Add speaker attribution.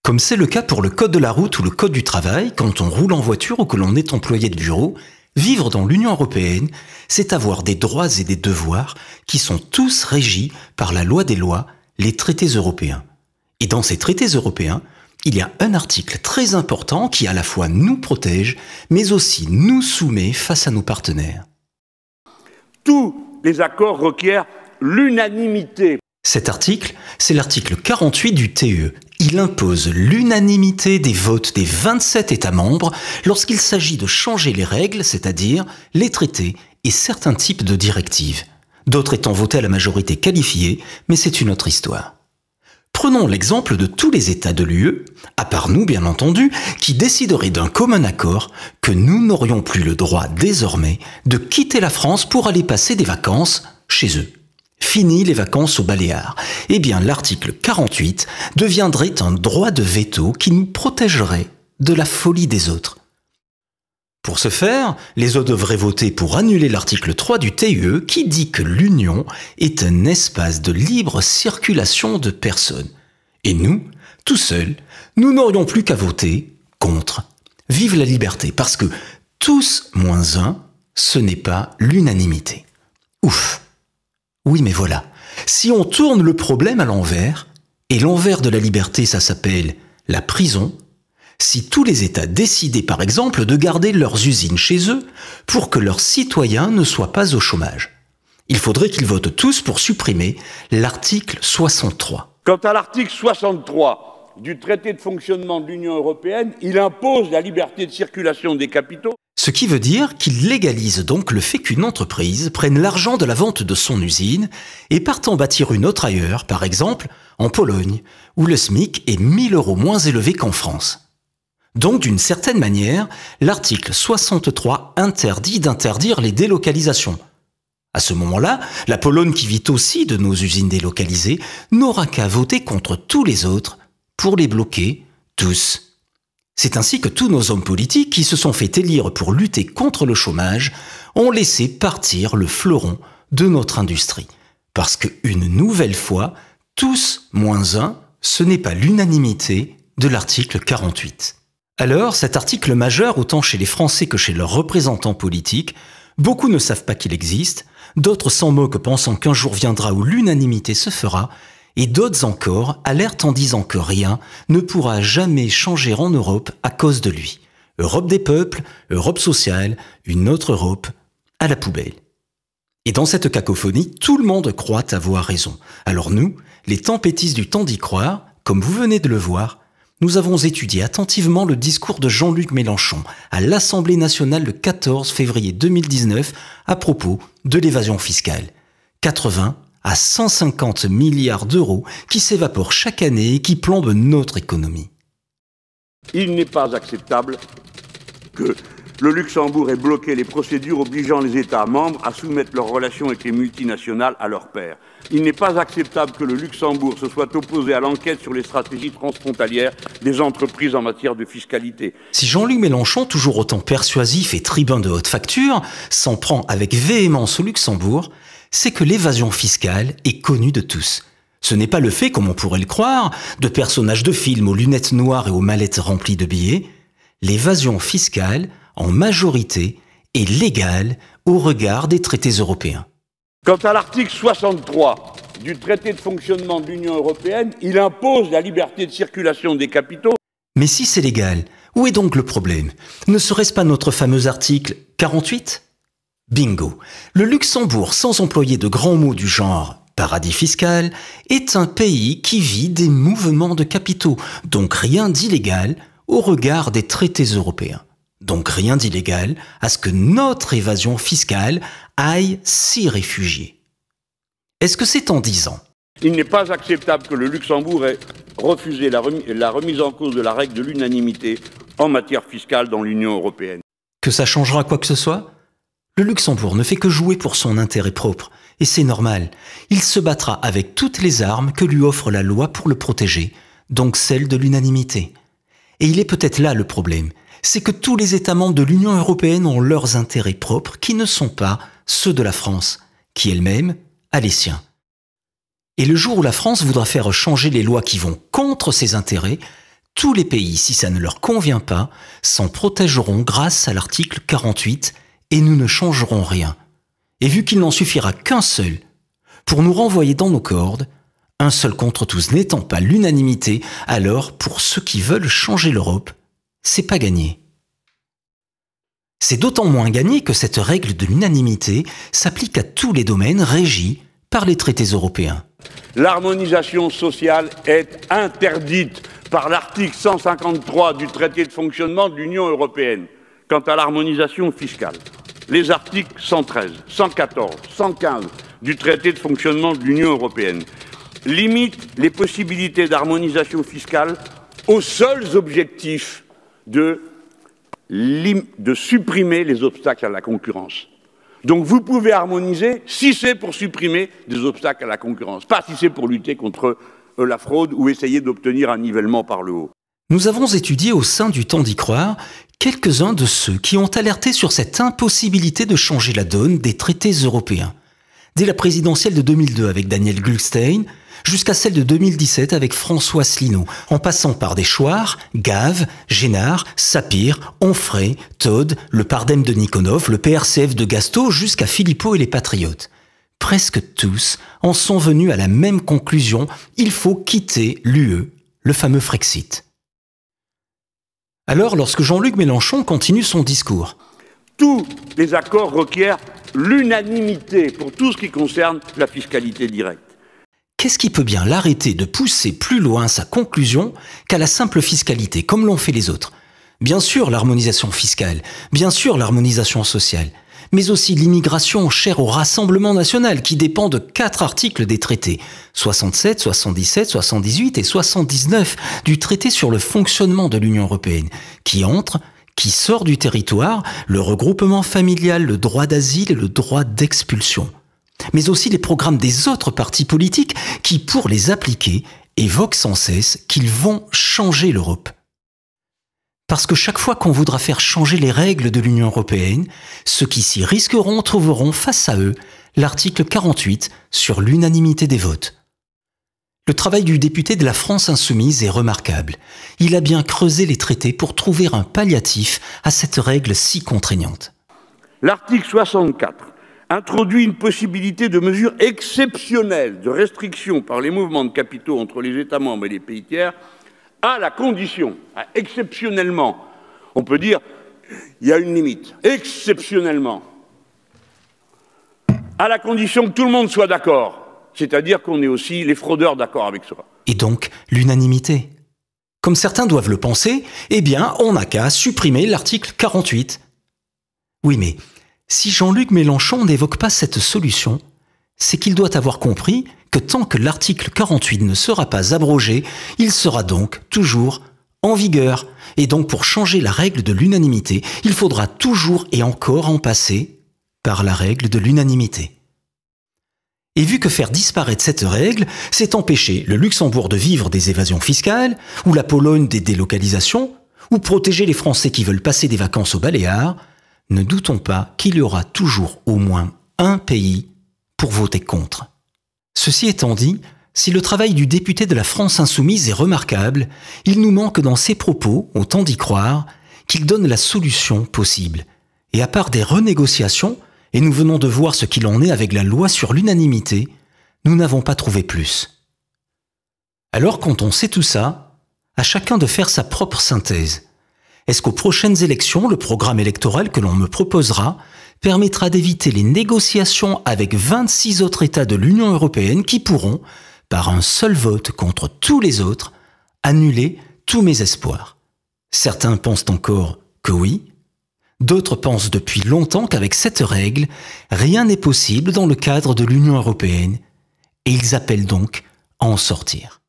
Speaker 1: Comme c'est le cas pour le code de la route ou le code du travail, quand on roule en voiture ou que l'on est employé de bureau, vivre dans l'Union européenne, c'est avoir des droits et des devoirs qui sont tous régis par la loi des lois, les traités européens. Et dans ces traités européens, il y a un article très important qui à la fois nous protège, mais aussi nous soumet face à nos partenaires.
Speaker 2: Tous les accords requièrent l'unanimité.
Speaker 1: Cet article, c'est l'article 48 du TE. Il impose l'unanimité des votes des 27 États membres lorsqu'il s'agit de changer les règles, c'est-à-dire les traités et certains types de directives. D'autres étant votés à la majorité qualifiée, mais c'est une autre histoire. Prenons l'exemple de tous les États de l'UE, à part nous bien entendu, qui décideraient d'un commun accord que nous n'aurions plus le droit désormais de quitter la France pour aller passer des vacances chez eux. Fini les vacances aux Baléares. Eh bien, l'article 48 deviendrait un droit de veto qui nous protégerait de la folie des autres. Pour ce faire, les autres devraient voter pour annuler l'article 3 du TUE qui dit que l'Union est un espace de libre circulation de personnes. Et nous, tout seuls, nous n'aurions plus qu'à voter contre. Vive la liberté, parce que tous moins un, ce n'est pas l'unanimité. Ouf! Oui, mais voilà. Si on tourne le problème à l'envers, et l'envers de la liberté, ça s'appelle la prison, si tous les États décidaient par exemple de garder leurs usines chez eux pour que leurs citoyens ne soient pas au chômage, il faudrait qu'ils votent tous pour supprimer l'article 63.
Speaker 2: Quant à l'article 63 du traité de fonctionnement de l'Union européenne, il impose la liberté de circulation des capitaux.
Speaker 1: Ce qui veut dire qu'il légalise donc le fait qu'une entreprise prenne l'argent de la vente de son usine et parte en bâtir une autre ailleurs, par exemple en Pologne, où le SMIC est 1000 € moins élevé qu'en France. Donc d'une certaine manière, l'article 63 interdit d'interdire les délocalisations. À ce moment-là, la Pologne qui vit aussi de nos usines délocalisées n'aura qu'à voter contre tous les autres pour les bloquer tous. C'est ainsi que tous nos hommes politiques qui se sont fait élire pour lutter contre le chômage ont laissé partir le fleuron de notre industrie. Parce qu'une nouvelle fois, tous moins un, ce n'est pas l'unanimité de l'article 48. Alors, cet article majeur, autant chez les Français que chez leurs représentants politiques, beaucoup ne savent pas qu'il existe, d'autres s'en moquent pensant qu'un jour viendra où l'unanimité se fera, et d'autres encore alertent en disant que rien ne pourra jamais changer en Europe à cause de lui. Europe des peuples, Europe sociale, une autre Europe, à la poubelle. Et dans cette cacophonie, tout le monde croit avoir raison. Alors nous, les tempêtistes du temps d'y croire, comme vous venez de le voir, nous avons étudié attentivement le discours de Jean-Luc Mélenchon à l'Assemblée nationale le 14 février 2019 à propos de l'évasion fiscale. 80 à 150 milliards d'euros qui s'évaporent chaque année et qui plombent notre économie.
Speaker 2: Il n'est pas acceptable que le Luxembourg ait bloqué les procédures obligeant les États membres à soumettre leurs relations avec les multinationales à leurs pairs. Il n'est pas acceptable que le Luxembourg se soit opposé à l'enquête sur les stratégies transfrontalières des entreprises en matière de fiscalité.
Speaker 1: Si Jean-Luc Mélenchon, toujours autant persuasif et tribun de haute facture, s'en prend avec véhémence au Luxembourg, c'est que l'évasion fiscale est connue de tous. Ce n'est pas le fait, comme on pourrait le croire, de personnages de films aux lunettes noires et aux mallettes remplies de billets. L'évasion fiscale, en majorité, est légale au regard des traités européens.
Speaker 2: Quant à l'article 63 du traité de fonctionnement de l'Union européenne, il impose la liberté de circulation des capitaux.
Speaker 1: Mais si c'est légal, où est donc le problème? Ne serait-ce pas notre fameux article 48? Bingo. Le Luxembourg, sans employer de grands mots du genre paradis fiscal, est un pays qui vit des mouvements de capitaux, donc rien d'illégal au regard des traités européens. Donc rien d'illégal à ce que notre évasion fiscale aille s'y réfugier. Est-ce que c'est en disant?
Speaker 2: Il n'est pas acceptable que le Luxembourg ait refusé la remise en cause de la règle de l'unanimité en matière fiscale dans l'Union européenne.
Speaker 1: Que ça changera quoi que ce soit? Le Luxembourg ne fait que jouer pour son intérêt propre, et c'est normal. Il se battra avec toutes les armes que lui offre la loi pour le protéger, donc celle de l'unanimité. Et il est peut-être là le problème, c'est que tous les États membres de l'Union européenne ont leurs intérêts propres qui ne sont pas ceux de la France, qui elle-même a les siens. Et le jour où la France voudra faire changer les lois qui vont contre ses intérêts, Tous les pays, si ça ne leur convient pas, s'en protégeront grâce à l'article 48 et nous ne changerons rien. Et vu qu'il n'en suffira qu'un seul pour nous renvoyer dans nos cordes, un seul contre tous n'étant pas l'unanimité, alors pour ceux qui veulent changer l'Europe, c'est pas gagné. C'est d'autant moins gagné que cette règle de l'unanimité s'applique à tous les domaines régis par les traités européens.
Speaker 2: L'harmonisation sociale est interdite par l'article 153 du traité de fonctionnement de l'Union européenne. Quant à l'harmonisation fiscale, les articles 113, 114, 115 du traité de fonctionnement de l'Union européenne limitent les possibilités d'harmonisation fiscale aux seuls objectifs de supprimer les obstacles à la concurrence. Donc vous pouvez harmoniser si c'est pour supprimer des obstacles à la concurrence, pas si c'est pour lutter contre la fraude ou essayer d'obtenir un nivellement par le haut.
Speaker 1: Nous avons étudié au sein du Temps d'y croire quelques-uns de ceux qui ont alerté sur cette impossibilité de changer la donne des traités européens. Dès la présidentielle de 2002 avec Daniel Gluckstein, jusqu'à celle de 2017 avec François Asselineau, en passant par Deschouars, Gave, Génard, Sapir, Onfray, Todt, le Pardem de Nikonov, le PRCF de Gastaut, jusqu'à Philippot et les Patriotes. Presque tous en sont venus à la même conclusion, il faut quitter l'UE, le fameux Frexit. Alors, lorsque Jean-Luc Mélenchon continue son discours,
Speaker 2: tous les accords requièrent l'unanimité pour tout ce qui concerne la fiscalité directe.
Speaker 1: Qu'est-ce qui peut bien l'arrêter de pousser plus loin sa conclusion qu'à la simple fiscalité, comme l'ont fait les autres? Bien sûr l'harmonisation fiscale, bien sûr l'harmonisation sociale, mais aussi l'immigration chère au Rassemblement national qui dépend de 4 articles des traités, 67, 77, 78 et 79 du traité sur le fonctionnement de l'Union européenne, qui sort du territoire, le regroupement familial, le droit d'asile et le droit d'expulsion. Mais aussi les programmes des autres partis politiques qui, pour les appliquer, évoquent sans cesse qu'ils vont changer l'Europe. Parce que chaque fois qu'on voudra faire changer les règles de l'Union européenne, ceux qui s'y risqueront trouveront face à eux l'article 48 sur l'unanimité des votes. Le travail du député de la France insoumise est remarquable. Il a bien creusé les traités pour trouver un palliatif à cette règle si contraignante.
Speaker 2: L'article 64 introduit une possibilité de mesures exceptionnelles de restriction par les mouvements de capitaux entre les États membres et les pays tiers, à la condition, exceptionnellement, on peut dire, il y a une limite, exceptionnellement, à la condition que tout le monde soit d'accord, c'est-à-dire qu'on est aussi les fraudeurs d'accord avec soi.
Speaker 1: Et donc, l'unanimité. Comme certains doivent le penser, eh bien, on n'a qu'à supprimer l'article 48. Oui, mais si Jean-Luc Mélenchon n'évoque pas cette solution, c'est qu'il doit avoir compris que tant que l'article 48 ne sera pas abrogé, il sera donc toujours en vigueur. Et donc pour changer la règle de l'unanimité, il faudra toujours et encore en passer par la règle de l'unanimité. Et vu que faire disparaître cette règle, c'est empêcher le Luxembourg de vivre des évasions fiscales, ou la Pologne des délocalisations, ou protéger les Français qui veulent passer des vacances aux Baléares, ne doutons pas qu'il y aura toujours au moins un pays pour voter contre. Ceci étant dit, si le travail du député de la France insoumise est remarquable, il nous manque dans ses propos, au Temps d'y croire, qu'il donne la solution possible. Et à part des renégociations, et nous venons de voir ce qu'il en est avec la loi sur l'unanimité, nous n'avons pas trouvé plus. Alors quand on sait tout ça, à chacun de faire sa propre synthèse. Est-ce qu'aux prochaines élections, le programme électoral que l'on me proposera permettra d'éviter les négociations avec 26 autres États de l'Union européenne qui pourront, par un seul vote contre tous les autres, annuler tous mes espoirs? Certains pensent encore que oui, d'autres pensent depuis longtemps qu'avec cette règle, rien n'est possible dans le cadre de l'Union européenne, et ils appellent donc à en sortir.